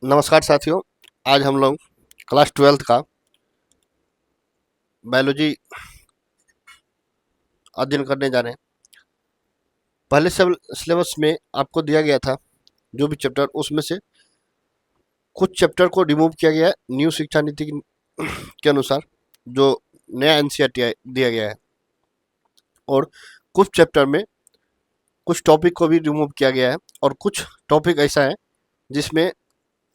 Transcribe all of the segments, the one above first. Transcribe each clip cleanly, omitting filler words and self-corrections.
नमस्कार साथियों। आज हम लोग क्लास 12th का बायोलॉजी अध्ययन करने जा रहे हैं। पहले सिलेबस में आपको दिया गया था जो भी चैप्टर, उसमें से कुछ चैप्टर को रिमूव किया गया है न्यू शिक्षा नीति के अनुसार, जो नया एनसीईआरटी दिया गया है। और कुछ चैप्टर में कुछ टॉपिक को भी रिमूव किया गया है, और कुछ टॉपिक ऐसा है जिसमें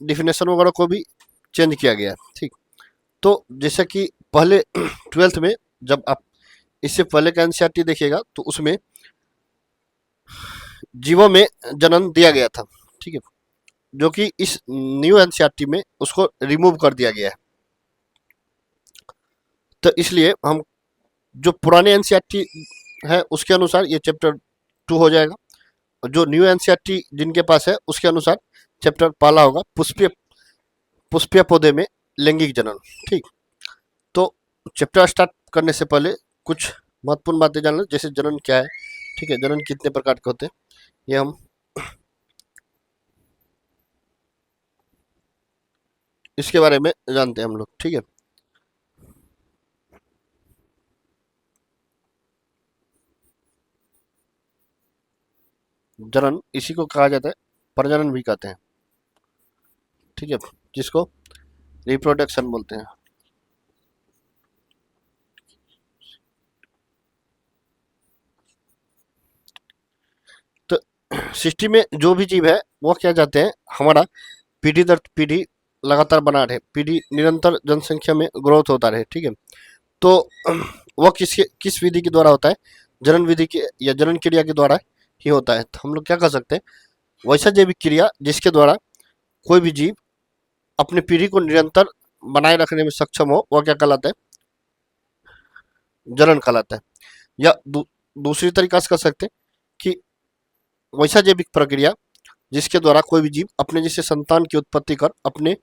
डिफिनेशन वगैरह को भी चेंज किया गया है। ठीक, तो जैसे कि पहले 12th में जब आप इससे पहले का एनसीईआरटी देखिएगा तो उसमें जीवों में जनन दिया गया था। ठीक है, जो कि इस न्यू एनसीईआरटी में उसको रिमूव कर दिया गया है। तो इसलिए हम जो पुराने एनसीईआरटी है उसके अनुसार ये चैप्टर 2 हो जाएगा, और जो न्यू एनसीईआरटी जिनके पास है उसके अनुसार चैप्टर पहला होगा पुष्पीय पुष्पीय पौधे में लैंगिक जनन। ठीक, तो चैप्टर स्टार्ट करने से पहले कुछ महत्वपूर्ण बातें जान लें, जैसे जनन क्या है। ठीक है, जनन कितने प्रकार के होते हैं ये हम इसके बारे में जानते हैं हम लोग। ठीक है, जनन इसी को कहा जाता है, प्रजनन भी कहते हैं। ठीक है, जिसको रिप्रोडक्शन बोलते हैं। तो सृष्टि में जो भी जीव है वो क्या चाहते हैं, हमारा पीढ़ी दर पीढ़ी लगातार बना रहे, पीढ़ी निरंतर जनसंख्या में ग्रोथ होता रहे। ठीक है, तो वह किस विधि के द्वारा होता है, जनन विधि के या जनन क्रिया के द्वारा ही होता है। तो हम लोग क्या कर सकते हैं, वैसा जैविक क्रिया जिसके द्वारा कोई भी जीव अपनी पीढ़ी को निरंतर बनाए रखने में सक्षम हो, वह क्या कहलाता है, जनन कहलाता है। या दूसरी तरीका से कर सकते हैं कि वैसा जैविक प्रक्रिया जिसके द्वारा कोई भी जीव अपने जैसे संतान की उत्पत्ति कर अपने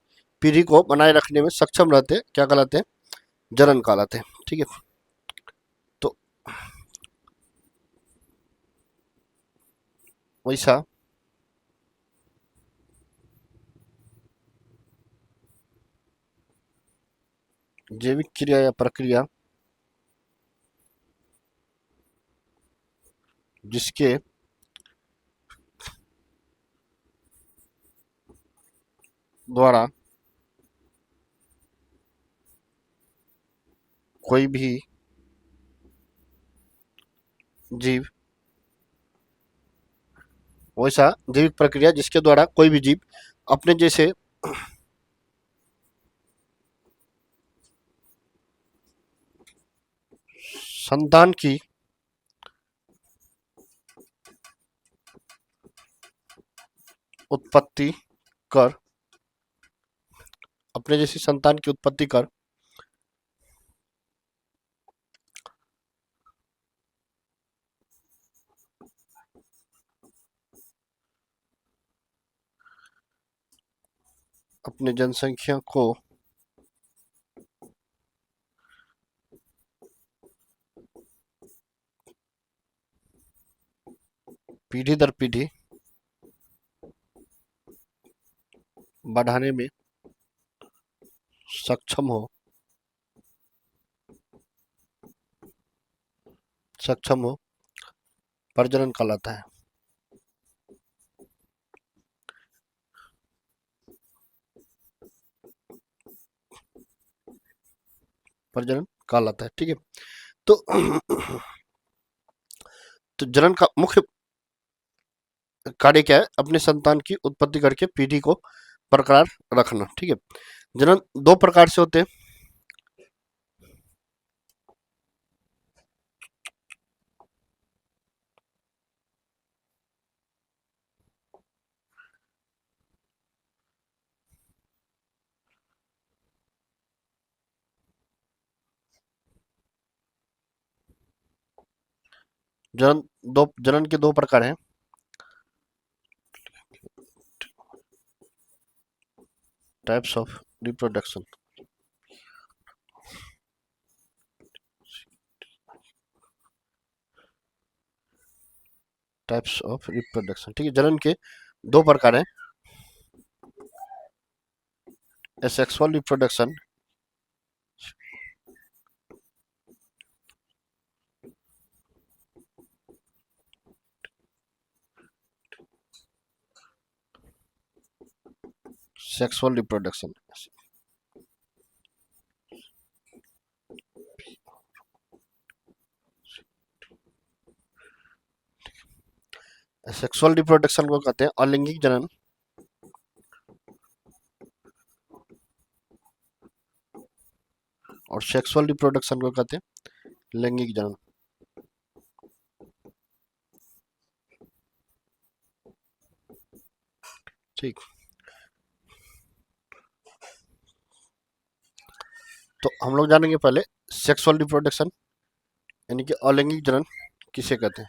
पीढ़ी को बनाए रखने में सक्षम रहते हैं, क्या कहलाते हैं, जनन कहलाते हैं। ठीक है, तो वैसा जैविक क्रिया या प्रक्रिया जिसके द्वारा कोई भी जीव वैसा जैविक प्रक्रिया जिसके द्वारा कोई भी जीव अपने जैसे संतान की उत्पत्ति कर अपने जैसी संतान की उत्पत्ति कर अपने जनसंख्या को पीढ़ी दर पीढ़ी बढ़ाने में सक्षम हो प्रजनन कहलाता है। प्रजनन कहलाता है। ठीक है, तो तो जनन का मुख्य कार्य क्या है, अपने संतान की उत्पत्ति करके पीढ़ी को बरकरार रखना। ठीक है, जनन दो प्रकार से होते हैं। जनन के दो प्रकार हैं। Types of reproduction. Types of reproduction. ठीक है, जनन के दो प्रकार हैं। sexual reproduction sexual reproduction sexual reproduction को कहते हैं अलैंगिक जनन। और सेक्सुअल रिप्रोडक्शन को कहते हैं लैंगिक जनन। ठीक, तो हम लोग जानेंगे पहले सेक्सुअल रिप्रोडक्शन यानी कि अलैंगिक जनन किसे कहते हैं।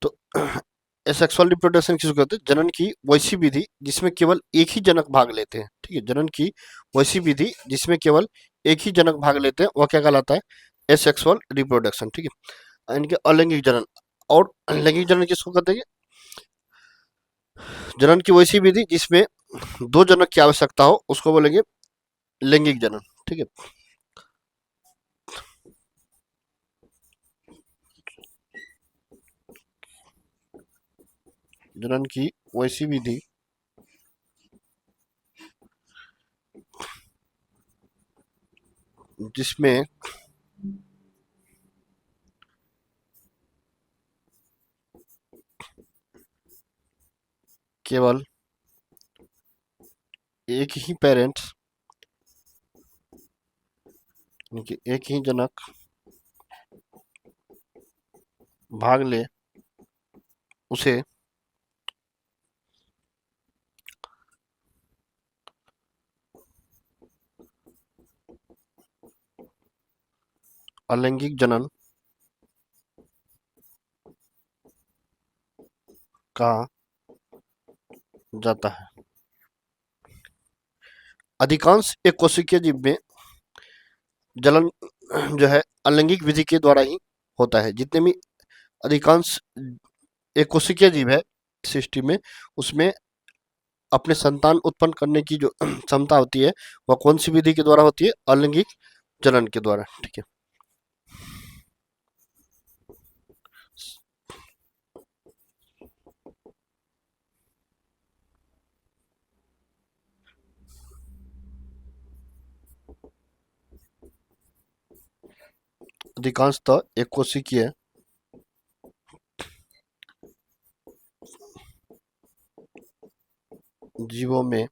तो एसेक्सुअल रिप्रोडक्शन किसको कहते हैं? जनन की वैसी विधि जिसमें केवल एक ही जनक भाग लेते हैं। ठीक है, जनन की वैसी विधि जिसमें केवल एक ही जनक भाग लेते हैं वह क्या कहलाता है? Asexual reproduction. ठीक है, इनके अलैंगिक जनन। और लैंगिक जनन किसको कहते हैं? जनन की वैसी विधि जिसमें दो जनक की आवश्यकता हो उसको बोलेंगे लैंगिक जनन। ठीक है, जनन की वैसी विधि जिसमें केवल एक ही पेरेंट्स यानी कि एक ही जनक भाग ले उसे अलैंगिक जनन कहा जाता है। अधिकांश एक कोशिकीय जीव में जलन जो है अलैंगिक विधि के द्वारा ही होता है। जितने भी अधिकांश एक कोशिकीय जीव है सृष्टि में, उसमें अपने संतान उत्पन्न करने की जो क्षमता होती है वह कौन सी विधि के द्वारा होती है? अलैंगिक जनन के द्वारा। ठीक है, अधिकांशतः एक कोशिकीय जीवों में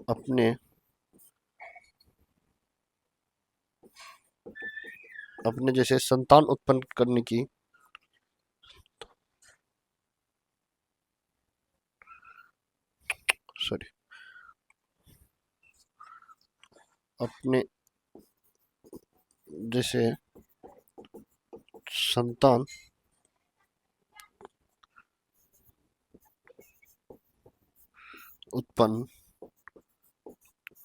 अपने अपने जैसे संतान उत्पन्न करने की सॉरी अपने जैसे संतान उत्पन्न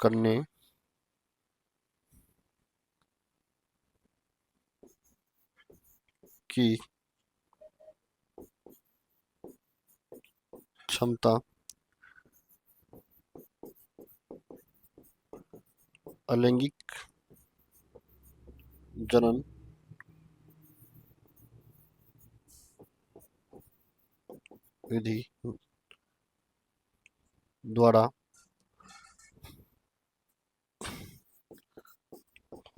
करने की क्षमता अलैंगिक जनन विधि द्वारा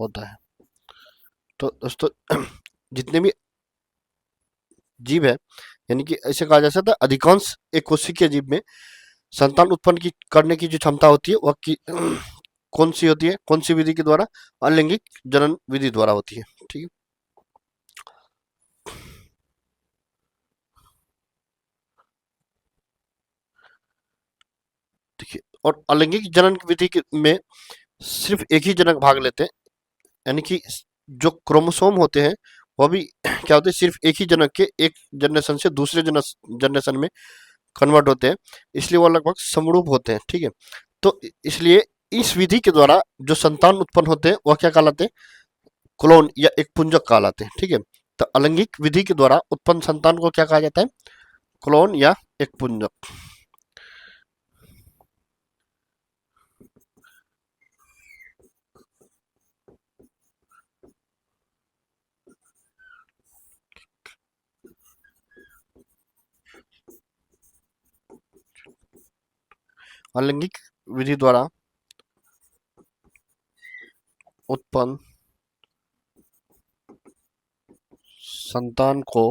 होता है। तो दोस्तों जितने भी जीव है यानी कि ऐसे कहा जा सकता है अधिकांश एक कोशिकीय जीव में संतान उत्पन्न की करने की जो क्षमता होती है वह कौन सी होती है? कौन सी विधि के द्वारा? अलैंगिक जनन विधि द्वारा होती है। ठीक है, देखिए, और अलैंगिक जनन विधि में सिर्फ एक ही जनक भाग लेते हैं, यानी कि जो क्रोमोसोम होते हैं वो भी क्या होते हैं, सिर्फ एक ही जनक के एक जनरेशन से दूसरे जनरेशन में कन्वर्ट होते हैं, इसलिए वो लगभग समरूप होते हैं। ठीक है, तो इसलिए इस विधि के द्वारा जो संतान उत्पन्न होते हैं वह क्या कहलाते हैं, क्लोन या एक पुंजक कहलाते हैं। ठीक है, तो अलैंगिक विधि के द्वारा उत्पन्न संतान को क्या कहा जाता है, क्लोन या एक पुंजक। अलैंगिक विधि द्वारा उत्पन्न संतान को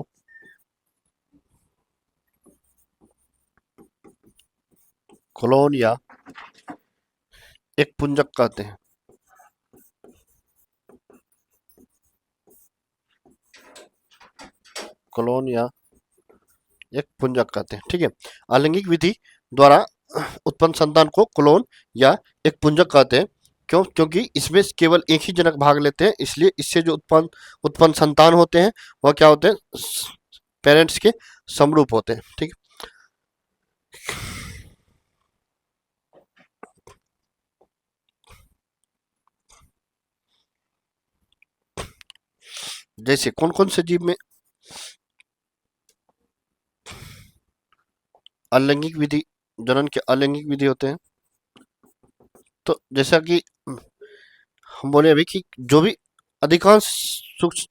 क्लोन या एक पुंजक कहते हैं। क्लोन या एक पुंजक कहते हैं। ठीक है, अलैंगिक विधि द्वारा उत्पन्न संतान को क्लोन या एक पुंजक कहते हैं। क्यों? क्योंकि इसमें केवल एक ही जनक भाग लेते हैं, इसलिए इससे जो उत्पन्न उत्पन्न संतान होते हैं वह क्या होते हैं, पेरेंट्स के समरूप होते हैं। ठीक है, जैसे कौन कौन से जीव में अलैंगिक विधि, जनन के अलैंगिक विधि होते हैं? तो जैसा कि हम बोले अभी कि जो भी अधिकांश सूक्ष्म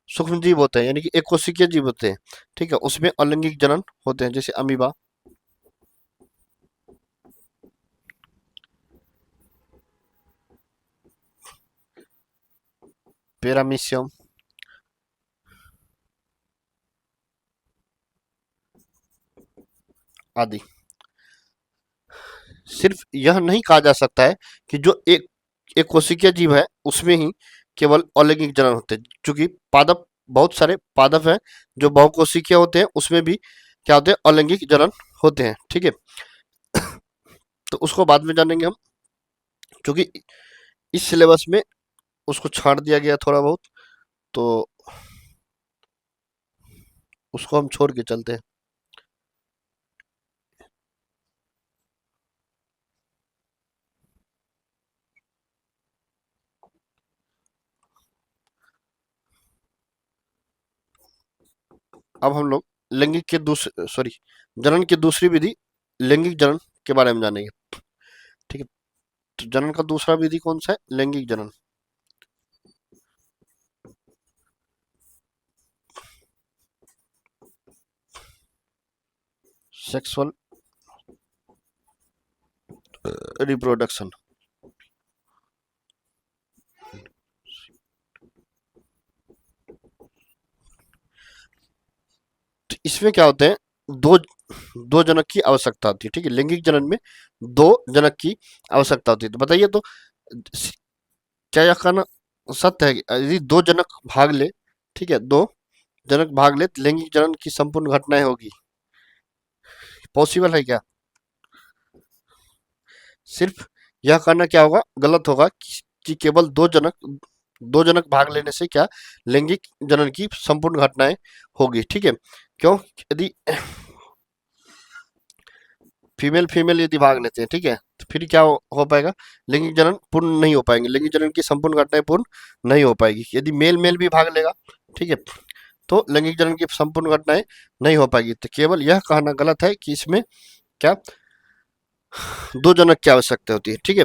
सूक्ष्म जीव होते हैं, यानी कि एक कोशिकीय जीव होते हैं, ठीक है, उसमें अलैंगिक जनन होते हैं, जैसे अमीबा, पेरामीशियम आदि। सिर्फ यह नहीं कहा जा सकता है कि जो एक एक कोशिकीय जीव है उसमें ही केवल अलैंगिक जनन होते हैं, क्योंकि पादप, बहुत सारे पादप हैं जो बहुकोशिकीय होते हैं, उसमें भी क्या होते हैं, अलैंगिक जनन होते हैं। ठीक है, तो उसको बाद में जानेंगे हम, क्योंकि इस सिलेबस में उसको छांट दिया गया थोड़ा बहुत, तो उसको हम छोड़ के चलते हैं। अब हम लोग लैंगिक के दूसरे, सॉरी, जनन की दूसरी विधि, लैंगिक जनन के बारे में जानेंगे। ठीक है, तो जनन का दूसरा विधि कौन सा है, लैंगिक जनन, सेक्सुअल रिप्रोडक्शन। तो इसमें क्या होते हैं, दो दो जनक की आवश्यकता होती है। ठीक है, लैंगिक जनन में दो जनक की आवश्यकता होती है। तो बताइए, तो क्या यह कहना सत्य है कि यदि दो जनक भाग ले, ठीक है, दो जनक भाग ले तो लैंगिक जनन की संपूर्ण घटनाएं होगी? पॉसिबल है क्या? सिर्फ यह कहना क्या होगा, गलत होगा कि केवल दो जनक भाग लेने से क्या लैंगिक जनन की संपूर्ण घटनाएं होगी। ठीक है, क्यों? यदि फीमेल फीमेल यदि भाग लेते हैं, ठीक है, तो फिर क्या हो पाएगा, लैंगिक जनन पूर्ण नहीं हो पाएंगे, लैंगिक जनन की संपूर्ण घटनाएं पूर्ण नहीं हो पाएगी। यदि मेल मेल भी भाग लेगा, ठीक है, तो लैंगिक जनन की संपूर्ण घटनाएं नहीं हो पाएगी। तो केवल यह कहना गलत है कि इसमें क्या दो जनक की आवश्यकता होती है। ठीक है,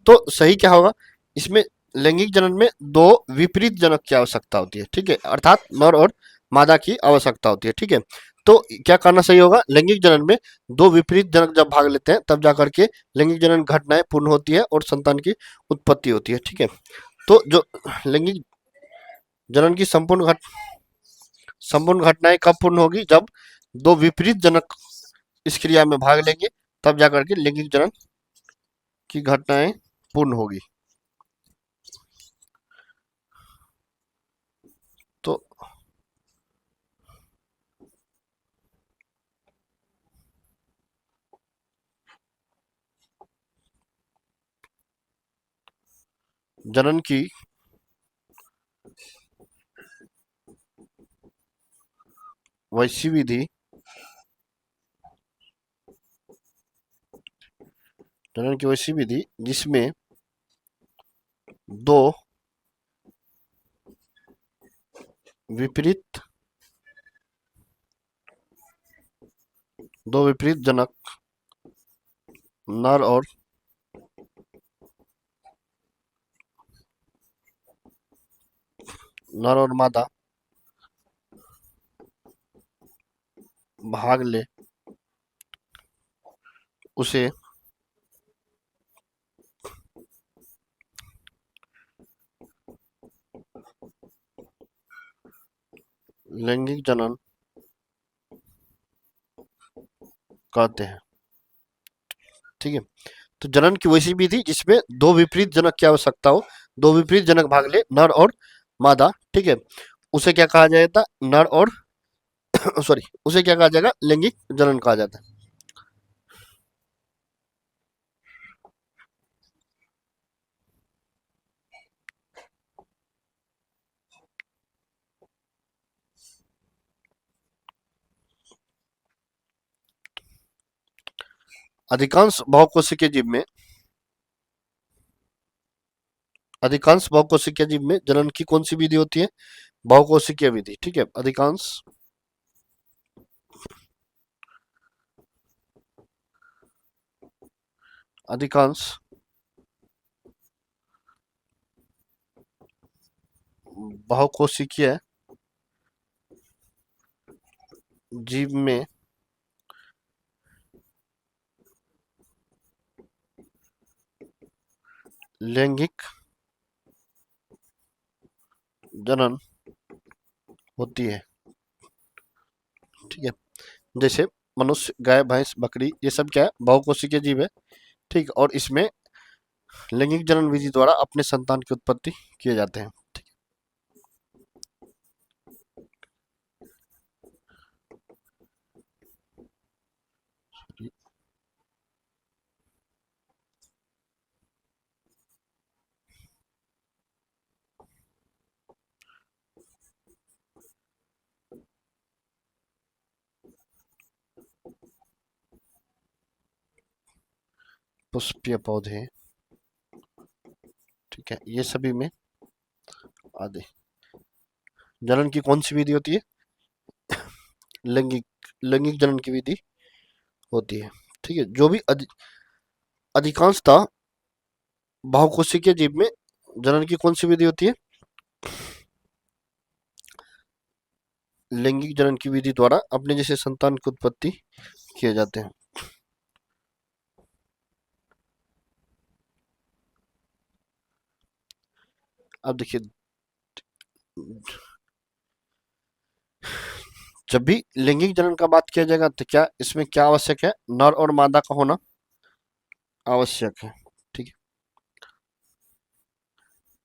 तो सही क्या होगा, इसमें लैंगिक जनन में दो विपरीत जनक की आवश्यकता होती है। ठीक है, अर्थात नर और मादा की आवश्यकता होती है। ठीक है, तो क्या करना सही होगा, लैंगिक जनन में दो विपरीत जनक जब भाग लेते हैं तब जाकर के लैंगिक जनन घटनाएं पूर्ण होती है और संतान की उत्पत्ति होती है। ठीक है, तो जो लैंगिक जनन की संपूर्ण घटनाएं कब पूर्ण होगी, जब दो विपरीत जनक इस क्रिया में भाग लेंगे, तब जाकर के लैंगिक जनन की घटनाएं पूर्ण होगी। तो जनन की वैसी विधि जनन की वैसी विधि जिसमें दो विपरीत जनक नर और मादा भाग ले उसे लैंगिक जनन कहते हैं। ठीक है, तो जनन की वैसी विधि जिसमें दो विपरीत जनक की आवश्यकता हो, दो विपरीत जनक भाग ले नर और मादा। ठीक है, उसे क्या कहा जाएगा? नर और सॉरी, उसे क्या कहा जाएगा? लैंगिक जनन कहा जाता है। अधिकांश बहुकोशिकीय जीव में जनन की कौन सी विधि होती है? बहुकोशिकीय विधि। ठीक है, अधिकांश बहुकोशिकीय जीव में लैंगिक जनन होती है। ठीक है, जैसे मनुष्य, गाय, भैंस, बकरी, ये सब क्या है? बहुकोशिकीय जीव है। ठीक, और इसमें लैंगिक जनन विधि द्वारा अपने संतान की उत्पत्ति किए जाते हैं। ठीक है, पुष्पीय पौधे। ठीक है, ये सभी में आदि जनन की कौन सी विधि होती है? लैंगिक लैंगिक जनन की विधि होती है। ठीक है, जो भी अधिकांशतः बहुकोशिकीय जीव में जनन की कौन सी विधि होती है? लैंगिक जनन की विधि द्वारा अपने जैसे संतान की उत्पत्ति किए जाते हैं। अब देखिए, जब भी लैंगिक जनन का बात किया जाएगा तो क्या इसमें क्या आवश्यक है? नर और मादा का होना आवश्यक है। ठीक है,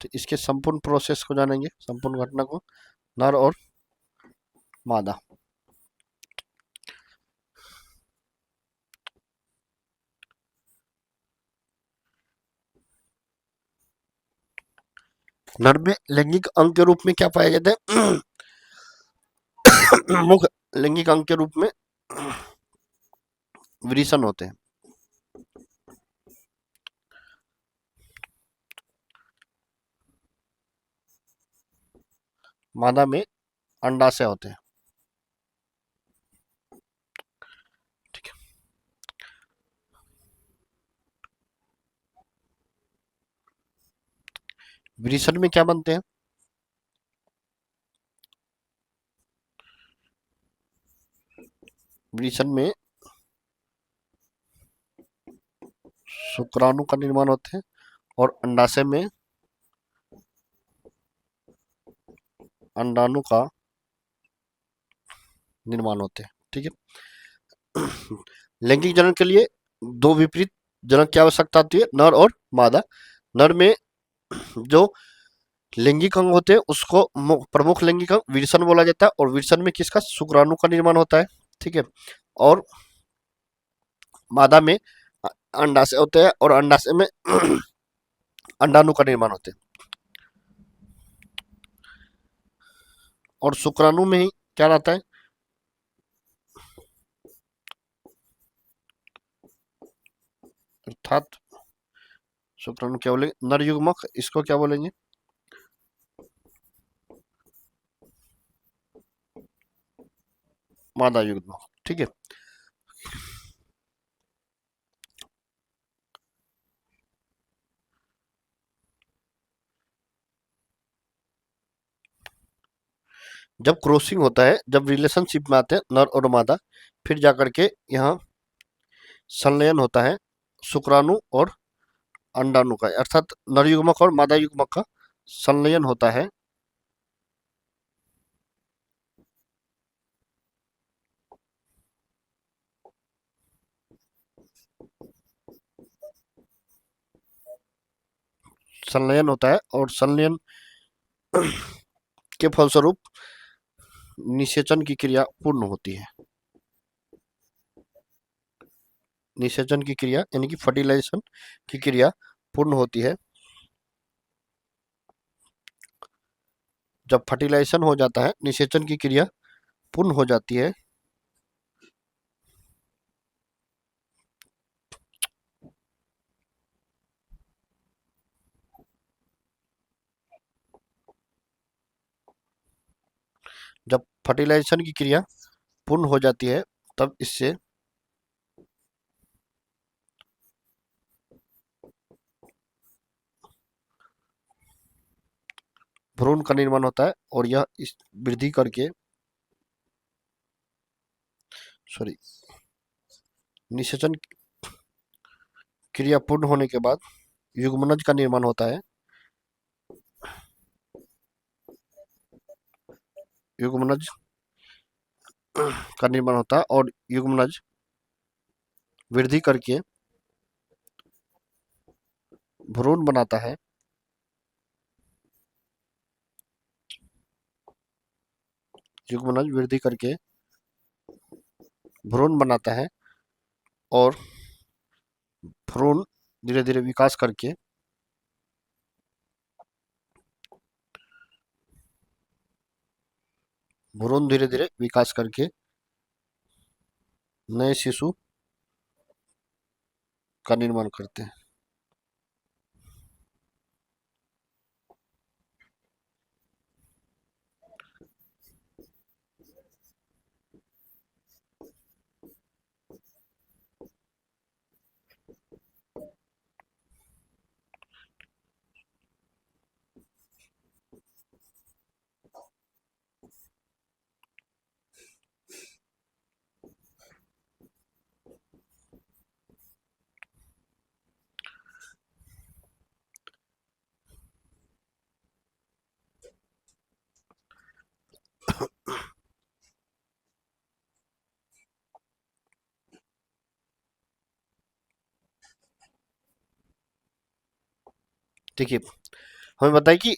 तो इसके संपूर्ण प्रोसेस को जानेंगे, संपूर्ण घटना को। नर और मादा। नर में लैंगिक अंग के रूप में क्या पाया जाता है? मुख्य लैंगिक अंग के रूप में विरिसन होते हैं। मादा में अंडाशय होते हैं। ठीक है, विरिसन में क्या बनते हैं? विरिसन में शुक्राणु का निर्माण होते हैं और अंडाशय में अंडाणु का निर्माण होते हैं। ठीक है, लैंगिक जनन के लिए दो विपरीत जनक की आवश्यकता होती है, नर और मादा। नर में जो लैंगिक अंग होते हैं उसको प्रमुख लैंगिक अंग विरसन बोला जाता है, और विरसन में किसका? शुक्राणु का निर्माण होता है। ठीक है, और मादा में अंडाशय होते हैं और अंडाशय में अंडाणु का निर्माण होते हैं। और शुक्राणु में ही क्या रहता है, अर्थात शुक्राणु क्या बोलेंगे, नर युग्मक, इसको क्या बोलेंगे, मादा युग्मक। ठीक है। जब क्रॉसिंग होता है, जब रिलेशनशिप में आते हैं नर और मादा, फिर जाकर के यहाँ संलयन होता है शुक्राणु और अंडाणु का, अर्थात नर युग्मक और मादा युग्मक का संलयन होता है। संलयन होता है और संलयन के फलस्वरूप निषेचन की क्रिया पूर्ण होती है। निषेचन की क्रिया यानी कि फर्टिलाइजेशन की क्रिया पूर्ण होती है। जब फर्टिलाइजेशन हो जाता है, निषेचन की क्रिया पूर्ण हो जाती है, जब फर्टिलाइजेशन की क्रिया पूर्ण हो जाती है, तब इससे भ्रूण का निर्माण होता है और यह इस वृद्धि करके, सॉरी, निषेचन क्रिया पूर्ण होने के बाद युग्मनज का निर्माण होता है। युग्मनज का निर्माण होता है और युग्मनज वृद्धि करके भ्रूण बनाता है। युग्मनज वृद्धि करके भ्रूण बनाता है और भ्रूण धीरे धीरे विकास करके भ्रूण धीरे धीरे विकास करके नए शिशु का निर्माण करते हैं। देखिए, हमें बताइए कि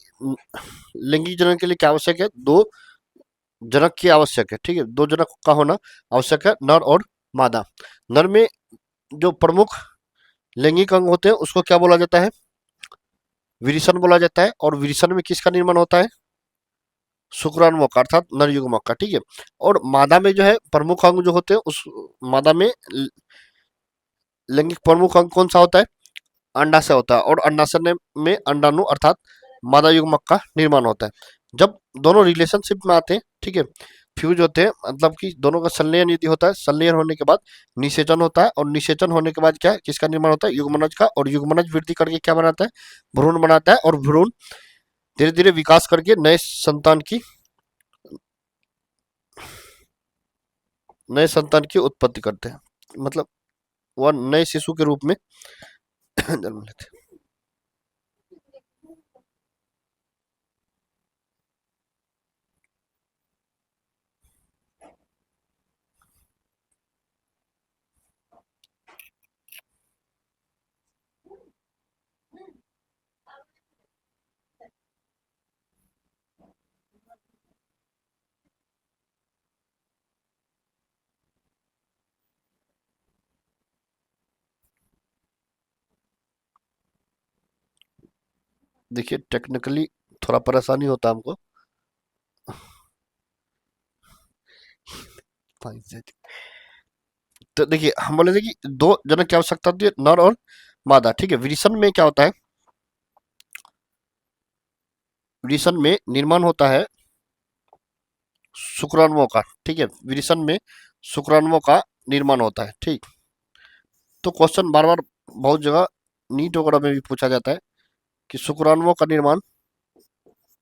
लैंगिक जनन के लिए क्या आवश्यक है, दो जनक की आवश्यक है। ठीक है, दो जनक का होना आवश्यक है, नर और मादा। नर में जो प्रमुख लैंगिक अंग होते हैं उसको क्या बोला जाता है, विरिशन बोला जाता है। और विरिशन में किसका निर्माण होता है, शुक्राणुओं का, अर्थात नर युग्मक का। ठीक है। और मादा में जो है प्रमुख अंग जो होते हैं, उस मादा में लैंगिक प्रमुख अंग कौन सा होता है, अंडाशय होता है। और अंडाशय में अंडाणु अर्थात मादा युग्मक का निर्माण होता है। जब दोनों रिलेशनशिप में आते हैं, ठीक है, फ्यूज होते हैं, मतलब कि दोनों का संलयन यदि होता है, संलयन होने के बाद निषेचन होता है। और निषेचन होने के बाद क्या है, किसका निर्माण होता है, युग्मनज का। और युग्मनज वृद्धि करके क्या बनाता है, भ्रूण बनाता है। और भ्रूण धीरे धीरे विकास करके नए संतान की उत्पत्ति करते हैं, मतलब वह नए शिशु के रूप में जन्म लेते हैं। देखिए, टेक्निकली थोड़ा परेशानी होता है हमको। तो देखिए हम बोले थे कि दो जनक की आवश्यकता होती है, नर और मादा। ठीक है, विरिसन में क्या होता है, विरिसन में निर्माण होता है शुक्राणुओं का। ठीक है, विरिसन में शुक्राणुओं का निर्माण होता है। ठीक, तो क्वेश्चन बार बार बहुत जगह नीट वगैरह में भी पूछा जाता है कि शुक्राणुओं का निर्माण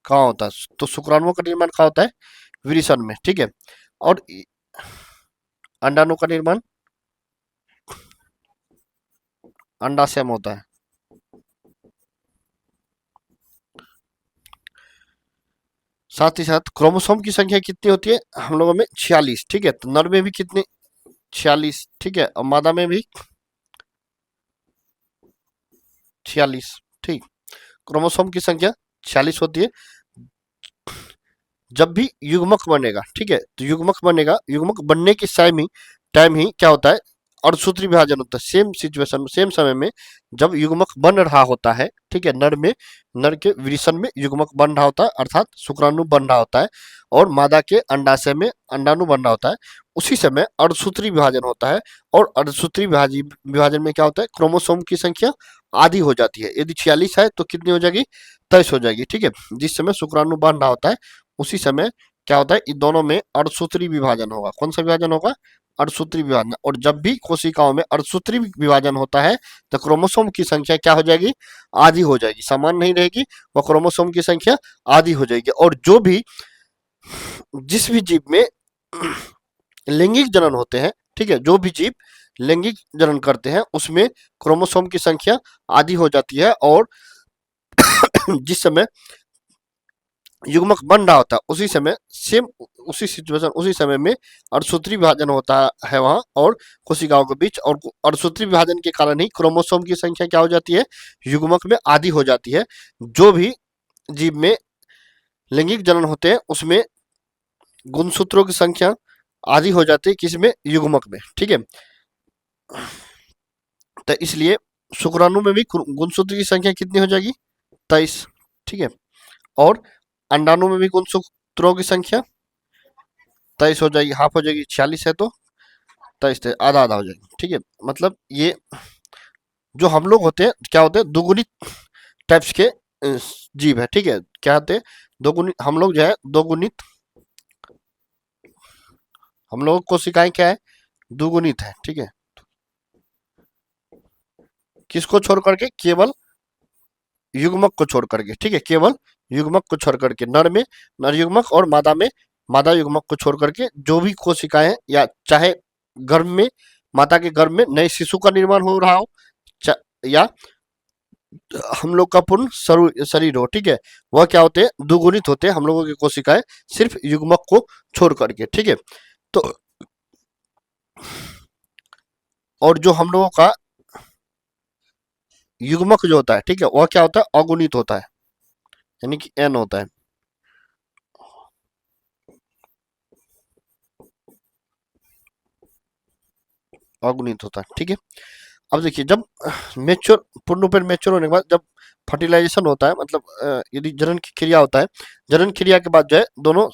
कहाँ होता है। तो शुक्राणुओं का निर्माण कहाँ होता है, विरिसन में। ठीक है, और अंडाणु का निर्माण अंडाशय में होता है। साथ ही साथ क्रोमोसोम की संख्या कितनी होती है हम लोगों में, 46। ठीक है, तो नर में भी कितने, 46। ठीक है, और मादा में भी 46। ठीक, क्रोमोसोम की संख्या 46 होती है। जब भी युग्मक बनेगा, ठीक है, तो युग्मक बनेगा, युग्मक बनने के टाइम ही क्या होता है, अर्धसूत्री विभाजन होता है। सेम सिचुएशन में, सेम समय में जब युग्मक बन रहा होता है, ठीक है, नर के विरिसन में युग्मक बन रहा होता है, अर्थात शुक्राणु बन रहा होता है, और मादा के अंडाशय में अंडाणु बन रहा होता है, उसी समय अर्धसूत्री विभाजन होता है। और अर्धसूत्री विभाजन में क्या होता है, क्रोमोसोम की संख्या आधी हो जाती है। यदि 46 है तो कितनी हो जाएगी, 23 हो जाएगी। ठीक है, जिस समय शुक्राणु बन रहा होता है उसी समय क्या होता है, इन दोनों में अर्धसूत्री विभाजन होगा। कौन सा विभाजन होगा, अर्धसूत्री विभाजन। और जब भी कोशिकाओं में अर्धसूत्री विभाजन होता है तो क्रोमोसोम की संख्या क्या हो जाएगी, आधी हो जाएगी, समान नहीं रहेगी, वह क्रोमोसोम की संख्या आधी हो जाएगी। और जो भी जिस भी जीव में लैंगिक जनन होते हैं, ठीक है, जो भी जीव लैंगिक जनन करते हैं उसमें क्रोमोसोम की संख्या आधी हो जाती है। और जिस समय युग्मक बन रहा होता है उसी समय सेम, उसी सिचुएशन, उसी समय में अर्धसूत्री विभाजन होता है वहां और कोशिकाओं के बीच। और अर्धसूत्री विभाजन के कारण ही क्रोमोसोम की संख्या क्या हो जाती है, युग्मक में आधी हो जाती है। जो भी जीव में लैंगिक जनन होते हैं उसमें गुणसूत्रों की संख्या आधी हो जाती है, किसमें, युग्मक में। ठीक है, तो इसलिए शुक्राणु में भी गुणसूत्र की संख्या कितनी हो जाएगी, 23। ठीक है, और अंडाणु में भी गुणसूत्रों की संख्या 23 हो जाएगी, हाफ हो जाएगी। 46 है तो 23 आधा आधा हो जाएगी। ठीक है, मतलब ये जो हम लोग होते हैं क्या होते हैं, दुगुनित टाइप्स के जीव है। ठीक है, क्या होते हैं, दोगुनित, हम लोग जो है दोगुनित, हम लोग कोशिकाएं क्या है, दुगुनित है। ठीक है, किसको छोड़ करके, केवल युग्मक को छोड़ करके। ठीक है, केवल युग्मक को छोड़ करके, नर युग्मक और मादा युग्मक को छोड़ करके जो भी कोशिकाएं, या चाहे गर्भ में, माता के गर्भ में नए शिशु का निर्माण हो रहा हो, या हम लोग का पूर्ण शरीर हो, ठीक है, वह क्या होते हैं, दुगुनित होते हैं हम लोगों की कोशिकाएं, सिर्फ युग्मक को छोड़ करके। ठीक है, तो और जो हम लोगों का युग्मक जो होता है, ठीक है, वह क्या होता है, अगुणित होता है, यानी कि एन होता है, अगुणित होता है। ठीक है, अब देखिए जब मेच्योर, पूर्ण रूप में मेच्योर होने के बाद जब फर्टिलाइजेशन होता है, मतलब यदि जनन की क्रिया होता है, जनन क्रिया के बाद जो है दोनों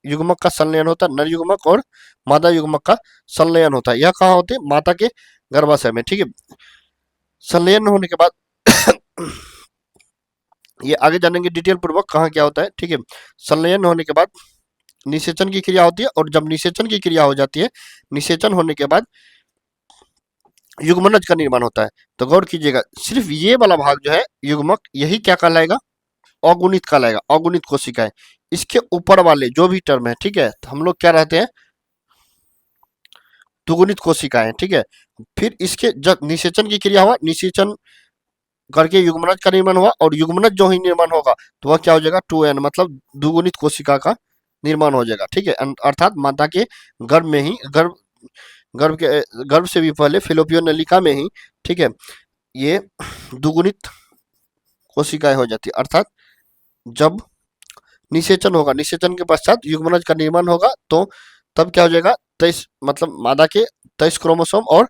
युग्मक का संलयन होता है, नर युग्मक और मादा युग्मक का संलयन होता है। यह कहाँ होते हैं, माता के गर्भाशय में। ठीक है, संलयन होने के बाद ये आगे जानेंगे डिटेल पूर्वक कहाँ क्या होता है। ठीक है, संलयन होने के बाद निषेचन की क्रिया होती है, और जब निषेचन की क्रिया हो जाती है, निषेचन होने के बाद युग्मनज का निर्माण होता है। तो गौर कीजिएगा, सिर्फ ये वाला भाग जो है युग्मक, यही क्या कहलाएगा, अगुणित कहलाएगा, अगुणित कोशिकाएं। इसके ऊपर वाले जो भी टर्म है, ठीक है, तो हम लोग क्या रहते हैं, दुगुणित कोशिकाएं। ठीक है, फिर इसके जब निषेचन की क्रिया हुआ, निषेचन करके युग्मनज का निर्माण हुआ, और युग्मनज जो ही निर्माण होगा तो वह क्या हो जाएगा, 2n, मतलब दुगुणित कोशिका का निर्माण हो जाएगा। ठीक है, अर्थात माता के गर्भ में ही, गर्भ से भी पहले फिलोपियन नलिका में ही, ठीक है, ये दुगुणित कोशिकाएं हो जाती है। अर्थात जब निषेचन होगा, निषेचन के पश्चात युग्मनज का निर्माण होगा, तो तब क्या हो जाएगा, 23, मतलब मादा के 23 क्रोमोसोम और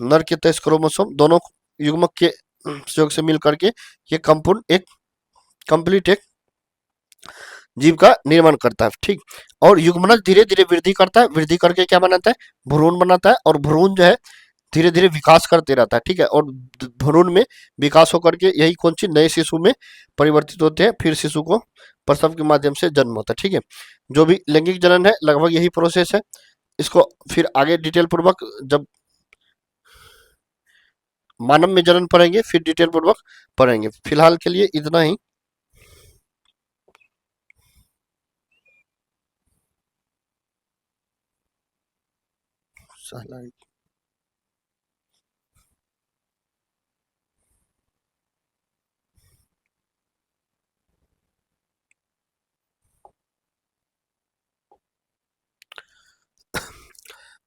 नर के 23 क्रोमोसोम दोनों युग्मक के सहयोग से मिल करके ये कंप्लीट एक जीव का निर्माण करता है, ठीक। और युग्मनज धीरे धीरे वृद्धि करता है, वृद्धि करके क्या बनाता है, भ्रूण बनाता है, और भ्रूण जो है धीरे धीरे विकास करते रहता है, ठीक है। और भ्रूण में विकास होकर के यही कौन सी नए शिशु में परिवर्तित होते हैं, फिर शिशु को प्रसव के माध्यम से जन्म होता है, ठीक है। जो भी लैंगिक जनन है लगभग यही प्रोसेस है। इसको फिर आगे डिटेल पूर्वक जब मानव में जनन पढ़ेंगे फिर डिटेल पूर्वक पढ़ेंगे, फिलहाल के लिए इतना ही।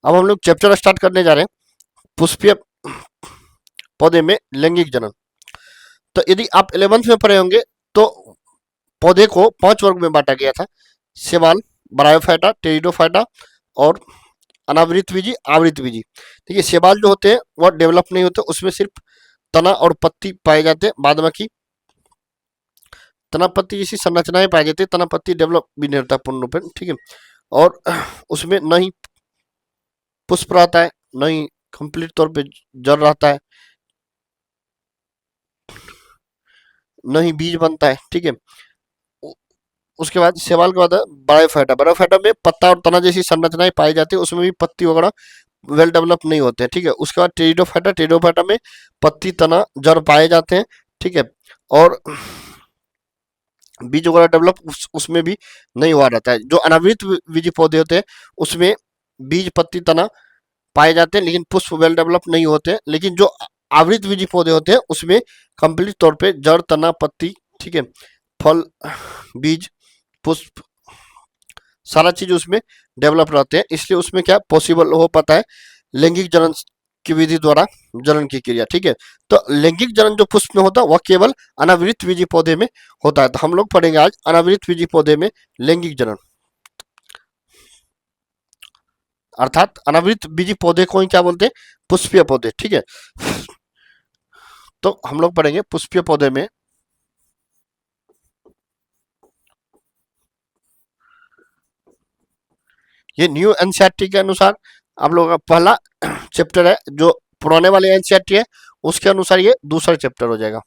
अब हम लोग चैप्टर स्टार्ट करने जा रहे हैं, पुष्पीय पौधे में लैंगिक जनन। तो यदि आप 11th में पढ़े होंगे तो पौधे को 5 वर्ग में बांटा गया था, सेवाल, ब्रायोफाइटा, टेरिडोफाइटा और अनावृत बीजी, आवृत बीजी। देखिए सेवाल जो होते हैं वह डेवलप नहीं होते, उसमें सिर्फ तना और पत्ती पाए जाते हैं, बाद बाकी तना पत्ती जैसी संरचनाएं पाई जाती है, तना पत्ती डेवलप भी नहीं होता पूर्ण रूप में, ठीक है। और उसमें न ही पुष्प रहता है, न ही कंप्लीट तौर पे जड़ रहता है, न ही बीज बनता है, ठीक है। उसके बाद सेवाल के बाद बायोफाइटा, बायोफाइटा में पत्ता और तना जैसी संरचनाएं पाई जाती है, उसमें भी पत्ती वगैरह वेल डेवलप नहीं होते हैं, ठीक है। उसके बाद टेरिडोफाइटा, टेरिडोफाइटा में पत्ती, तना, जड़ पाए जाते हैं, ठीक है। और बीज वगैरह डेवलप उसमें भी नहीं हुआ रहता है। जो अनावृत बीजी पौधे होते हैं उसमें बीज, पत्ती, तना पाए जाते हैं, लेकिन पुष्प वेल डेवलप नहीं होते हैं। लेकिन जो आवृत बीजी पौधे होते हैं उसमें कंप्लीट तौर पे जड़, तना, पत्ती, ठीक है, फल, बीज, पुष्प, सारा चीज उसमें डेवलप रहते हैं, इसलिए उसमें क्या पॉसिबल हो पाता है लैंगिक जनन की विधि द्वारा जनन की क्रिया, ठीक है। तो लैंगिक जनन जो पुष्प में होता है वह केवल अनावृत बीजी पौधे में होता है। तो हम लोग पढ़ेंगे आज अनावृत बीजी पौधे में लैंगिक जनन, अर्थात अनावृत बीजी पौधे को ही क्या बोलते हैं, पुष्पीय पौधे, ठीक है। तो हम लोग पढ़ेंगे पुष्पीय पौधे में, ये न्यू एनसीईआरटी के अनुसार आप लोगों का पहला चैप्टर है, जो पुराने वाले एनसीईआरटी है उसके अनुसार ये दूसरा चैप्टर हो जाएगा।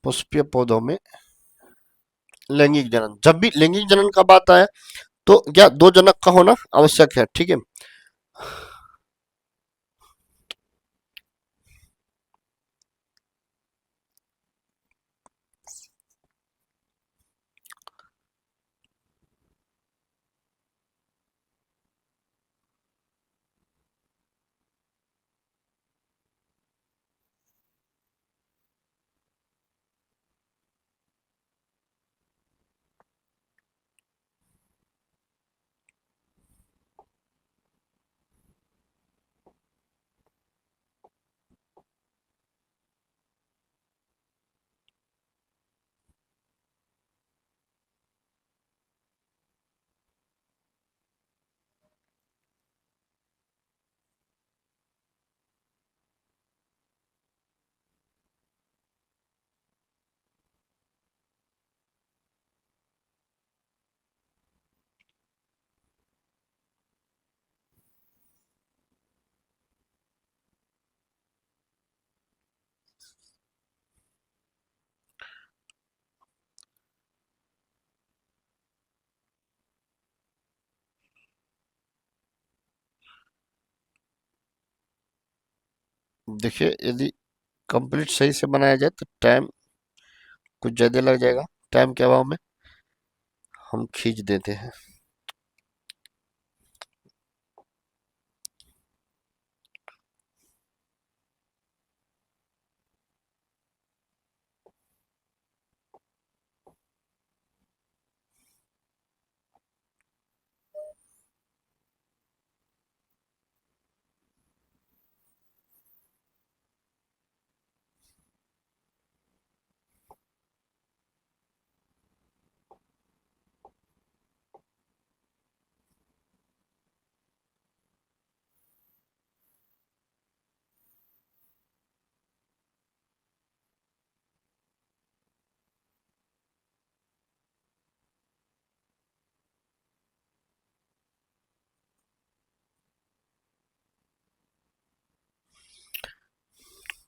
पुष्पीय पौधों में लैंगिक जनन, जब भी लैंगिक जनन का बात आए तो क्या दो जनक का होना आवश्यक है, ठीक है। देखिए यदि कंप्लीट सही से बनाया जाए तो टाइम कुछ ज़्यादा लग जाएगा, टाइम के अभाव में हम खींच देते हैं।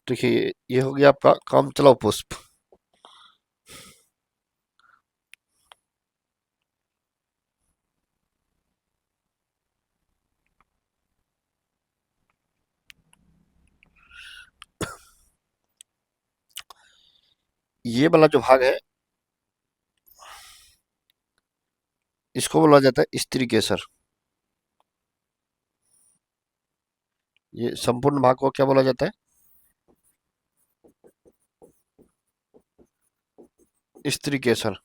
देखिए ये हो गया आपका काम चलाओ पुष्प। ये वाला जो भाग है इसको बोला जाता है स्त्री केसर। ये संपूर्ण भाग को क्या बोला जाता है? स्त्री केसर।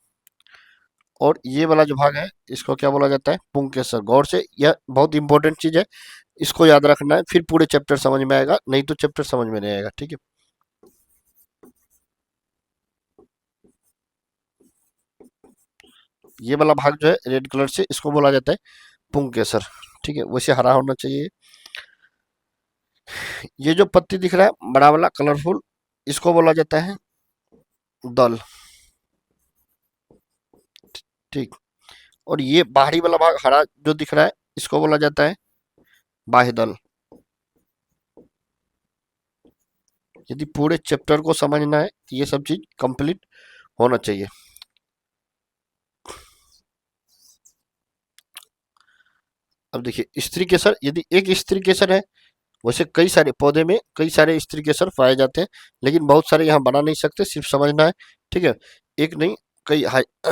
और ये वाला जो भाग है इसको क्या बोला जाता है? पुंकेसर। गौर से, यह बहुत इंपॉर्टेंट चीज है, इसको याद रखना है, फिर पूरे चैप्टर समझ में आएगा, नहीं तो चैप्टर समझ में नहीं आएगा। ठीक है, ये वाला भाग जो है रेड कलर से, इसको बोला जाता है पुंकेसर। ठीक है, वैसे हरा होना चाहिए। ये जो पत्ती दिख रहा है बड़ा वाला कलरफुल, इसको बोला जाता है दल। ठीक। और ये बाहरी वाला भाग हरा जो दिख रहा है इसको बोला जाता है बाह्य दल। यदि पूरे चैप्टर को समझना है तो ये सब चीज कंप्लीट होना चाहिए। अब देखिए स्त्री केसर, यदि एक स्त्री केसर है, वैसे कई सारे पौधे में कई सारे स्त्री केसर पाए जाते हैं, लेकिन बहुत सारे यहाँ बना नहीं सकते, सिर्फ समझना है। ठीक है, एक नहीं, कई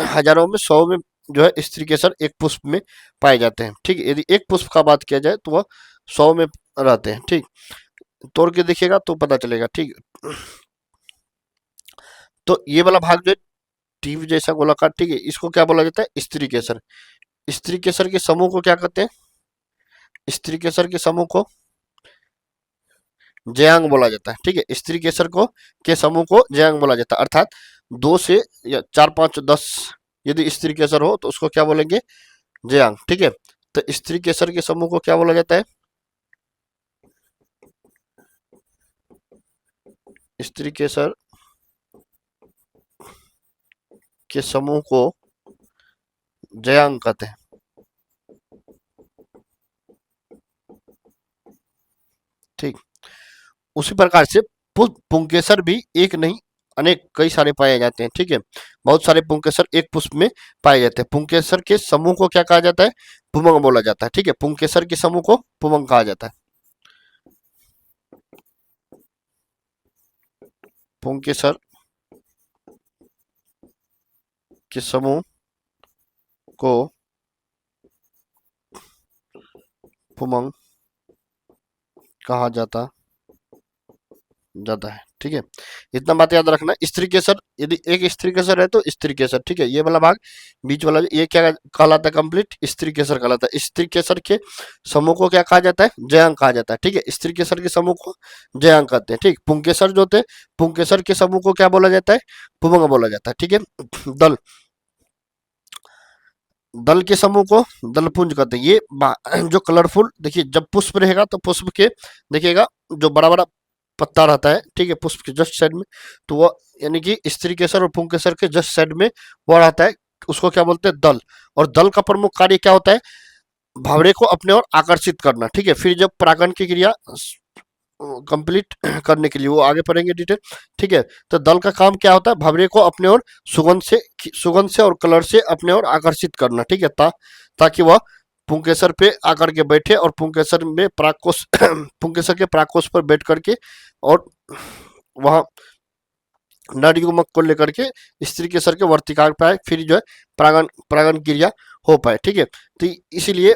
हजारों में, सौ में जो है स्त्री केसर एक पुष्प में पाए जाते हैं। ठीक है, यदि एक पुष्प का बात किया जाए तो वह 100 में रहते हैं। ठीक, तोड़ के देखिएगा तो पता चलेगा। ठीक, तो ये वाला भाग जो है टीव जैसा गोलाकार, ठीक है, इसको क्या बोला जाता है? स्त्री केसर। स्त्री केसर के समूह को क्या कहते हैं? स्त्री केसर के समूह को जयांग बोला जाता है। ठीक है, स्त्री केसर को के समूह को जयांग बोला जाता है, अर्थात 2 से या 4 5 10 यदि स्त्री केसर हो तो उसको क्या बोलेंगे? जयांग। ठीक है, तो स्त्री केसर के समूह को क्या बोला जाता है? स्त्री केसर के समूह को जयांग कहते हैं। ठीक, उसी प्रकार से पुंकेसर भी एक नहीं अनेक कई सारे पाए जाते हैं। ठीक है, बहुत सारे पुंकेसर एक पुष्प में पाए जाते हैं। पुंकेसर के समूह को क्या कहा जाता है? पुमंग बोला जाता है। ठीक है, पुंकेसर के समूह को पुमंग कहा जाता है। पुंकेसर के समूह को पुमंग कहा जाता है। ठीक है, इतना बात याद रखना। स्त्री केसर, यदि एक स्त्री केसर है तो स्त्री केसर। ठीक है, ये वाला भाग बीच वाला ये क्या कहलाता है? कंप्लीट स्त्री केसर कहलाता है। स्त्री केसर के समूह को क्या कहा जाता है? जयांग कहा जाता है। ठीक है, स्त्री केसर के समूह को जयांग कहते हैं। ठीक, पुंकेसर जो होते हैं, पुंकेसर के समूह को क्या बोला जाता है? पुमंग बोला जाता है। ठीक है, दल, दल के समूह को दलपुंज कहते हैं। ये जो कलरफुल देखिए, जब पुष्प रहेगा तो पुष्प के देखिएगा जो बड़ा बड़ा पत्ता रहता है, ठीक है, पुष्प के जस्ट साइड में, तो वह यानी कि स्त्री केसर और पुंकेसर के जस्ट साइड में वो रहता है, उसको क्या बोलते हैं? दल। और दल का प्रमुख कार्य क्या होता है? भावरे को अपने ओर आकर्षित करना। ठीक है, फिर जब परागण की क्रिया कंप्लीट करने के लिए वो आगे पढ़ेंगे डिटेल। ठीक है, तो दल का काम क्या होता है? भवरे को अपने ओर सुगंध से और कलर से अपने ओर आकर्षित करना। ठीक है, ताकि वह पुंकेसर पे आकर के बैठे और पुंकेसर में परागकोश पुंकेसर के परागकोश पर बैठ करके और वहाँ नाड़ी युग्मक को लेकर के स्त्री केसर के वर्तिकाग्र पे आए, फिर जो है परागण परागण क्रिया हो पाए। ठीक है, तो इसीलिए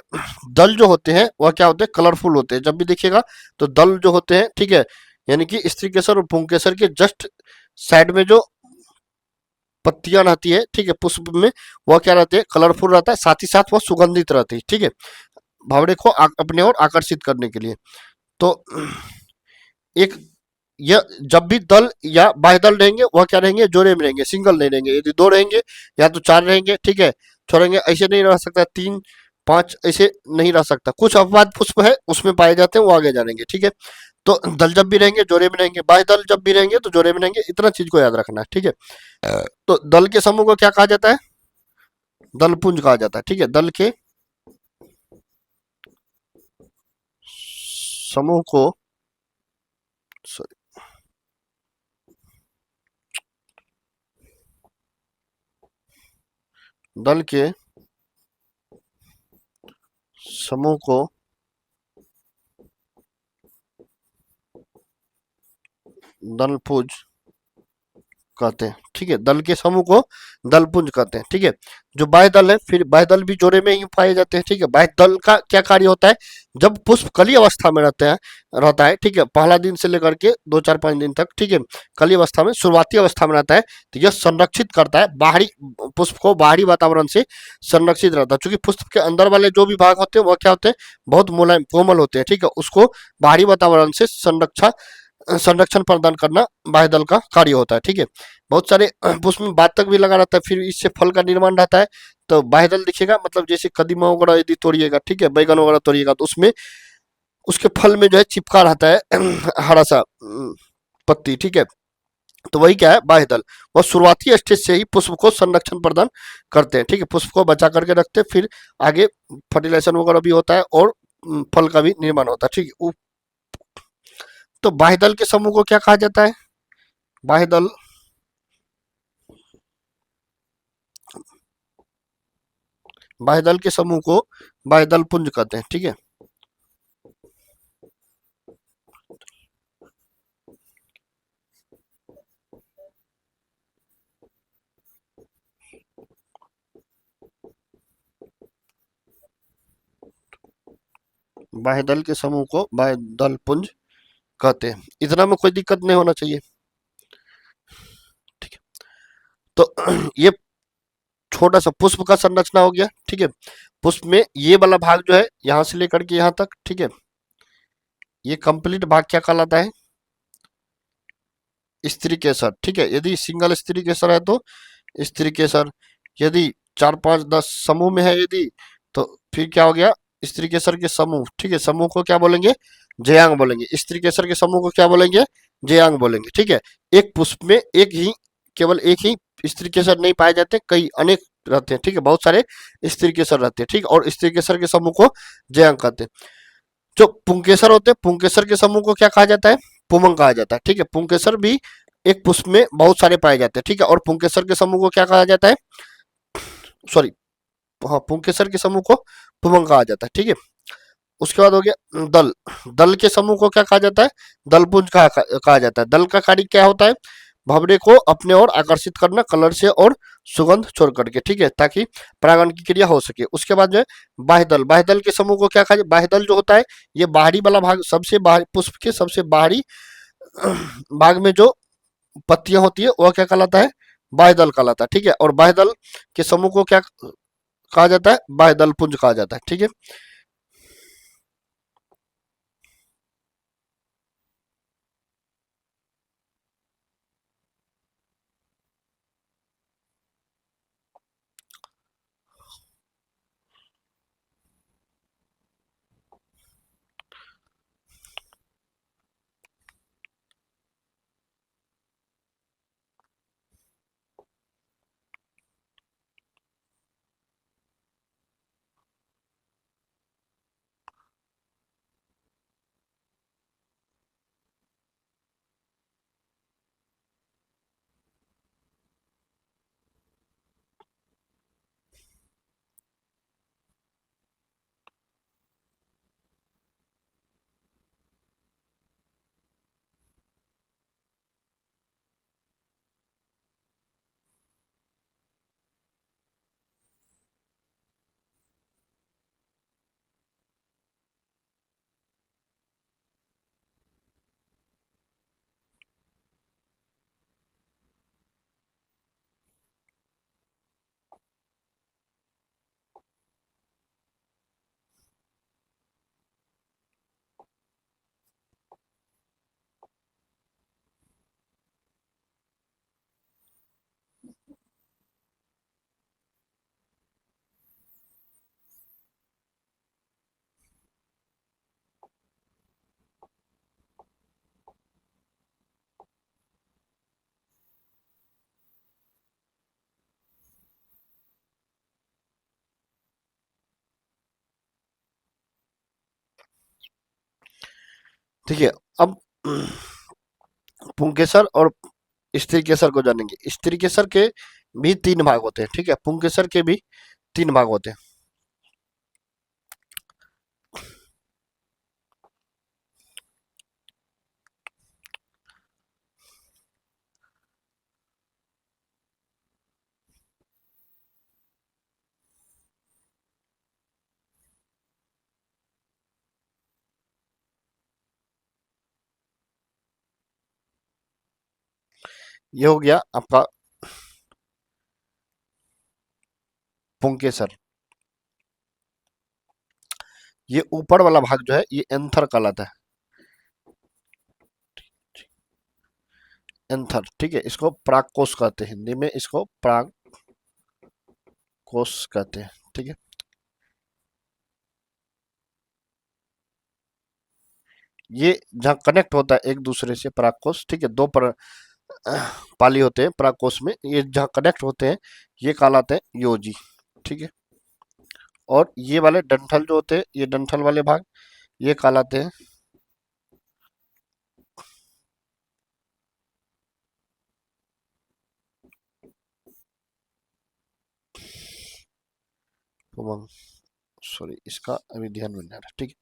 दल जो होते हैं वह क्या होते हैं? कलरफुल होते हैं। जब भी देखिएगा तो दल जो होते हैं, ठीक है, यानी कि स्त्री केसर और पुंकेसर के जस्ट साइड में जो पत्तियां रहती है, ठीक है, पुष्प में, वह क्या रहते हैं? कलरफुल रहता है, साथ ही साथ वह सुगंधित रहती है। ठीक है, भावड़े को अपने ओर आकर्षित करने के लिए। तो एक यह जब भी दल या बाह्य दल रहेंगे वह क्या रहेंगे? जोड़े में रहेंगे, सिंगल नहीं रहेंगे। यदि 2 रहेंगे या तो 4 रहेंगे। ठीक है, छोड़ेंगे, ऐसे नहीं रह सकता, 3 5 ऐसे नहीं रह सकता। कुछ अपवाद पुष्प है उसमें पाए जाते हैं, वो आगे जानेंगे। ठीक है, तो दल जब भी रहेंगे जोड़े में रहेंगे, बाह्य दल जब भी रहेंगे तो जोड़े में रहेंगे, इतना चीज को याद रखना है। ठीक है, तो दल के समूह को क्या कहा जाता है? दलपुंज कहा जाता है। ठीक है, दल के समूह को, सॉरी, दल के समूह को दलपुंज कहते हैं। ठीक है, दल के समूह को दलपुंज कहते हैं। ठीक है, जो बाह्य दल है, फिर बाह्य दल भी जोड़े में ही पाए जाते हैं। ठीक है, बाह्य दल का क्या कार्य होता है? जब पुष्प कली अवस्था में रहता है। ठीक है, पहला दिन से लेकर के 2 4 5 दिन तक। ठीक है, कली अवस्था में, शुरुआती अवस्था में रहता है, तो यह संरक्षित करता है बाहरी पुष्प को, बाहरी वातावरण से संरक्षित रहता है। क्योंकि पुष्प के अंदर वाले जो भी भाग होते हैं वह क्या होते हैं? बहुत मुलायम, कोमल होते हैं। ठीक है, उसको बाहरी वातावरण से संरक्षण प्रदान करना बाह्य दल का कार्य होता है। ठीक है, बहुत सारे पुष्प में बातक भी लगा रहता है, फिर इससे फल का निर्माण रहता है। तो बाह्य दल दिखेगा, मतलब जैसे कदीमा वगैरह यदि तोड़िएगा, ठीक है, बैगन वगैरह तोड़िएगा, तो उसमें उसके फल में जो है चिपका रहता है हरा सा पत्ती। ठीक है, तो वही क्या है? बाह्य दल। वह शुरुआती स्टेज से ही पुष्प को संरक्षण प्रदान करते हैं। ठीक है, पुष्प को बचा करके रखते हैं, फिर आगे फर्टिलाइजेशन वगैरह भी होता है और फल का भी निर्माण होता है। ठीक है, तो बाह्य दल के समूह को क्या कहा जाता है? बाह्य दल बाह्य दल के समूह को बाह्य दल पुंज कहते हैं। ठीक है, बाह्य दल के समूह को बाह्य दल पुंज कहते हैं। इतना में कोई दिक्कत नहीं होना चाहिए। ठीक है, तो ये छोटा सा पुष्प का संरचना हो गया। ठीक है, पुष्प में ये वाला भाग जो है यहां से लेकर के यहां तक, ठीक है, ये कंप्लीट भाग क्या कहलाता है? स्त्री केसर। ठीक है, यदि सिंगल स्त्री केसर है तो स्त्री केसर, यदि 4 5 10 समूह में है यदि, तो फिर क्या हो गया? स्त्री केसर के समूह। ठीक है, समूह को क्या बोलेंगे? जयांग बोलेंगे। स्त्री केसर के समूह को क्या बोलेंगे? जयांग बोलेंगे। ठीक है, एक पुष्प में एक ही, केवल एक ही स्त्री केसर नहीं पाए जाते, कई अनेक रहते हैं। ठीक है, बहुत सारे स्त्री केसर रहते हैं। ठीक है, और स्त्री केसर के समूह को जयांग कहते हैं। जो पुंकेसर होते हैं, पुंकेसर के समूह को क्या कहा जाता है? पुमंग कहा जाता है। ठीक है, पुंकेसर भी एक पुष्प में बहुत सारे पाए जाते हैं। ठीक है, और पुंकेसर के समूह को क्या कहा जाता है? सॉरी, हाँ, पुंकेसर के समूह को पुमंग कहा जाता है। ठीक है, उसके बाद हो गया दल। दल के समूह को क्या कहा जाता है? दलपुंज कहा जाता है। दल का कार्य क्या होता है? भंवरे को अपने ओर आकर्षित करना, कलर से और सुगंध छोड़ करके। ठीक है, ताकि परागण की क्रिया हो सके। उसके बाद जो है बाह्य दल। बाह्य दल के समूह को क्या कहा जाए? बाह्य दल जो होता है, ये बाहरी वाला भाग, सबसे बाहरी पुष्प के सबसे बाहरी भाग में जो पत्तियां होती है वह क्या कहलाता है? बाह्य दल कहलाता है। ठीक है, और बाह्य दल के समूह को क्या कहा जाता है? बाह्य दल पुंज कहा जाता है। ठीक है, ठीक है। अब पुंकेसर और स्त्री केसर को जानेंगे। स्त्री केसर के भी तीन भाग होते हैं, ठीक है, पुंकेसर के भी तीन भाग होते हैं। ये हो गया आपका पुंकेसर। ये ऊपर वाला भाग जो है ये एंथर कहलाता है, एंथर, ठीक है, इसको प्रागकोश कहते हैं, हिंदी में इसको प्रागकोश कहते हैं, ठीक है। ये जहाँ कनेक्ट होता है एक दूसरे से परागकोश, ठीक है, दो पर पाली होते हैं परागकोश में, ये जहाँ कनेक्ट होते हैं ये कहलाते हैं योजी, ठीक है। और ये वाले डंठल जो होते हैं, ये डंठल वाले भाग ये कहलाते हैं पुमंग, सॉरी इसका अभी ध्यान में नहीं आ रहा, ठीक है।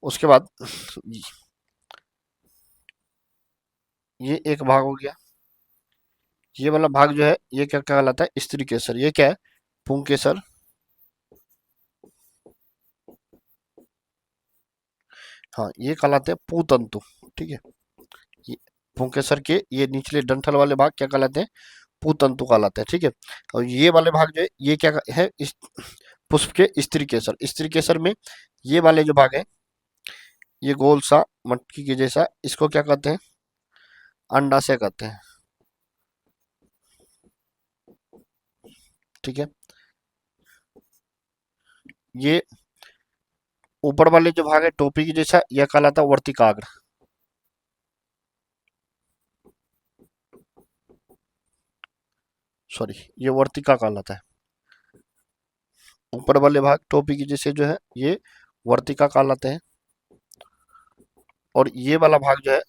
उसके बाद ये एक भाग हो गया। ये वाला भाग जो है ये क्या कहलाता है, स्त्री केसर। ये क्या है, पुंकेसर। हाँ, ये कहलाते हैं पूतंतु, ठीक है। ये पुंकेसर के ये निचले डंठल वाले भाग क्या कहलाते हैं, पूतंतु कहलाते हैं, ठीक है। और ये वाले भाग जो है ये क्या है, इस पुष्प के स्त्री केसर। स्त्री केसर में ये वाले जो भाग है ये गोल सा मटकी के जैसा, इसको क्या कहते हैं, अंडाशय कहते हैं, ठीक है। ये ऊपर वाले जो भाग है टोपी के जैसा, यह कहलाता है वर्तिकाग्र, सॉरी ये वर्तिका कहलाता है। ऊपर वाले भाग टोपी के जैसे जो है ये वर्तिका कहलाते हैं। और ये वाला भाग जो है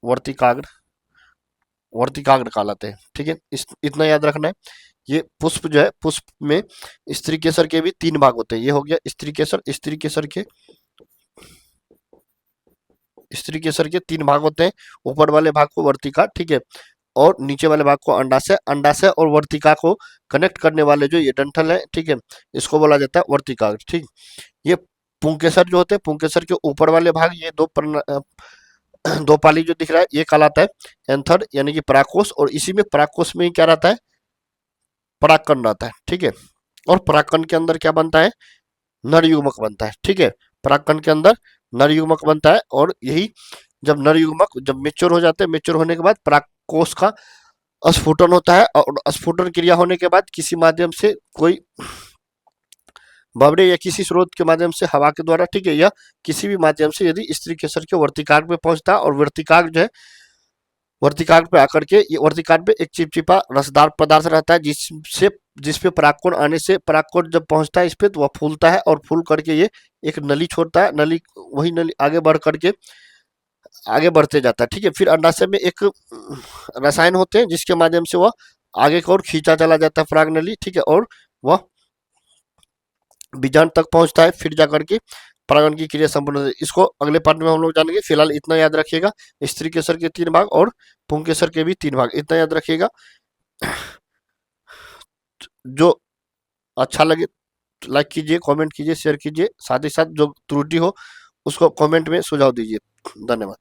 वर्तिकाग्र, वर्तिकाग्र कहलाते हैं, ठीक है। इस इतना याद रखना है। ये पुष्प जो है, पुष्प में स्त्री केसर के भी तीन भाग होते हैं। ये हो गया स्त्री केसर। स्त्री केसर के तीन भाग होते हैं। ऊपर वाले भाग को वर्तिका, ठीक है, और नीचे वाले भाग को अंडाशय। अंडाशय और वर्तिका को कनेक्ट करने वाले जो ये डंठल है, ठीक है, इसको बोला जाता है वर्तिकाग्र, ठीक। ये पुंकेसर जो होते हैं, पुंकेसर के ऊपर वाले भाग ये दो पाली जो दिख रहा है ये कहलाता है एंथर, यानी कि परागकोश। और इसी में परागकोश में ही क्या रहता है, परागकण रहता है, ठीक है। और परागकण के अंदर क्या बनता है, नर युग्मक बनता है, ठीक है। परागकण के अंदर नर युग्मक बनता है। और यही जब नर युग्मक जब मेच्योर हो जाते हैं, मेच्योर होने के बाद परागकोश का स्फुटन होता है। और स्फुटन क्रिया होने के बाद किसी माध्यम से कोई भवरे या किसी स्रोत के माध्यम से हवा के द्वारा, ठीक है, या किसी भी माध्यम से यदि स्त्री केसर के वर्तिकाग्र में पहुंचता है, और वर्तिकाग्र जो है वर्तिकाग्र पे आकर के, ये वर्तिकाग्र पे एक चिपचिपा रसदार पदार्थ रहता है जिस पे परागकण आने से परागकण जब पहुंचता है इस पे तो वह फूलता है, और फूल करके ये एक नली छोड़ता है। नली, वही नली आगे बढ़ करके आगे बढ़ते जाता है, ठीक है। फिर अंडाशय में एक रसायन होते हैं जिसके माध्यम से वह आगे की ओर खींचा चला जाता है पराग नली, ठीक है, और वह बीजांड तक पहुंचता है। फिर जाकर के परागण की क्रिया संपूर्ण होती है। इसको अगले पार्ट में हम लोग जानेंगे। फिलहाल इतना याद रखिएगा, स्त्री केसर के तीन भाग और पुंकेसर के भी तीन भाग, इतना याद रखिएगा। जो अच्छा लगे लाइक कीजिए, कमेंट कीजिए, शेयर कीजिए, साथ ही साथ जो त्रुटि हो उसको कमेंट में सुझाव दीजिए। धन्यवाद।